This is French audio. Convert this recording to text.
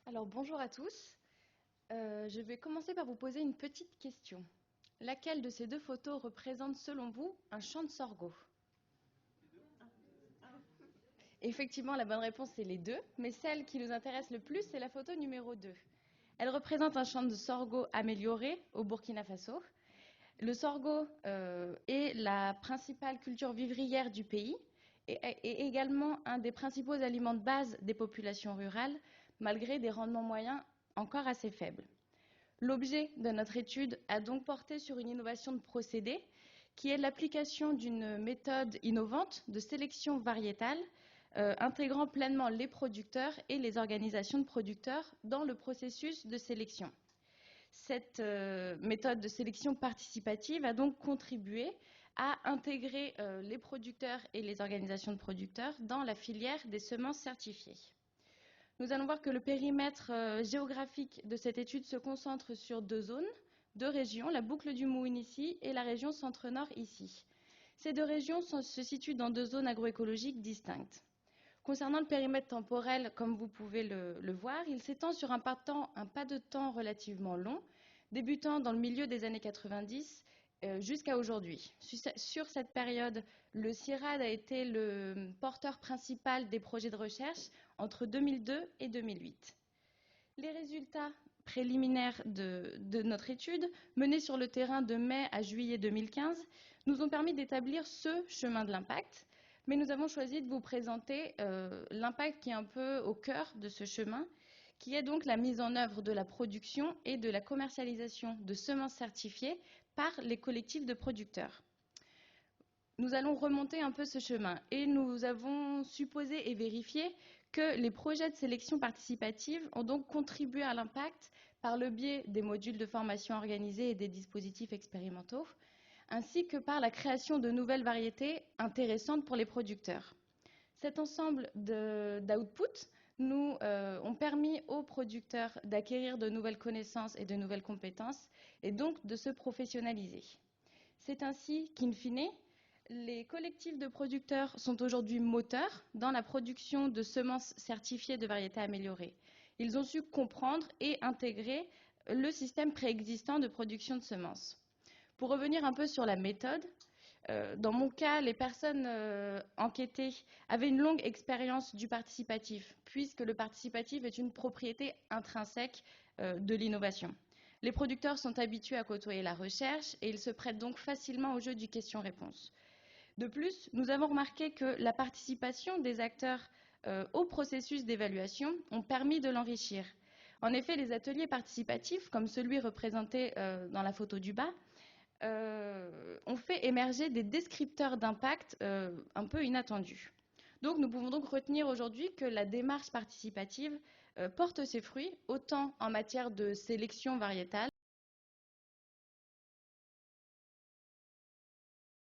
Alors bonjour à tous. Je vais commencer par vous poser une petite question. Laquelle de ces deux photos représente selon vous un champ de sorgho? Effectivement, la bonne réponse c'est les deux, mais celle qui nous intéresse le plus c'est la photo numéro 2. Elle représente un champ de sorgho amélioré au Burkina Faso. Le sorgho est la principale culture vivrière du pays et également un des principaux aliments de base des populations rurales, malgré des rendements moyens encore assez faibles. L'objet de notre étude a donc porté sur une innovation de procédé qui est l'application d'une méthode innovante de sélection variétale intégrant pleinement les producteurs et les organisations de producteurs dans le processus de sélection. Cette méthode de sélection participative a donc contribué à intégrer les producteurs et les organisations de producteurs dans la filière des semences certifiées. Nous allons voir que le périmètre géographique de cette étude se concentre sur deux zones, deux régions, la boucle du Moune ici et la région centre-nord ici. Ces deux régions se situent dans deux zones agroécologiques distinctes. Concernant le périmètre temporel, comme vous pouvez le voir, il s'étend sur un pas de temps relativement long, débutant dans le milieu des années 90 jusqu'à aujourd'hui. Sur cette période, le CIRAD a été le porteur principal des projets de recherche entre 2002 et 2008. Les résultats préliminaires de notre étude, menée sur le terrain de mai à juillet 2015, nous ont permis d'établir ce chemin de l'impact, mais nous avons choisi de vous présenter l'impact qui est un peu au cœur de ce chemin, qui est donc la mise en œuvre de la production et de la commercialisation de semences certifiées par les collectifs de producteurs. Nous allons remonter un peu ce chemin et nous avons supposé et vérifié que les projets de sélection participative ont donc contribué à l'impact par le biais des modules de formation organisés et des dispositifs expérimentaux, ainsi que par la création de nouvelles variétés intéressantes pour les producteurs. Cet ensemble d'outputs nous ont permis aux producteurs d'acquérir de nouvelles connaissances et de nouvelles compétences et donc de se professionnaliser. C'est ainsi qu'in fine, les collectifs de producteurs sont aujourd'hui moteurs dans la production de semences certifiées de variétés améliorées. Ils ont su comprendre et intégrer le système préexistant de production de semences. Pour revenir un peu sur la méthode, dans mon cas, les personnes enquêtées avaient une longue expérience du participatif, puisque le participatif est une propriété intrinsèque de l'innovation. Les producteurs sont habitués à côtoyer la recherche et ils se prêtent donc facilement au jeu du question-réponse. De plus, nous avons remarqué que la participation des acteurs au processus d'évaluation ont permis de l'enrichir. En effet, les ateliers participatifs, comme celui représenté dans la photo du bas, ont fait émerger des descripteurs d'impact un peu inattendus. Donc, nous pouvons donc retenir aujourd'hui que la démarche participative porte ses fruits, autant en matière de sélection variétale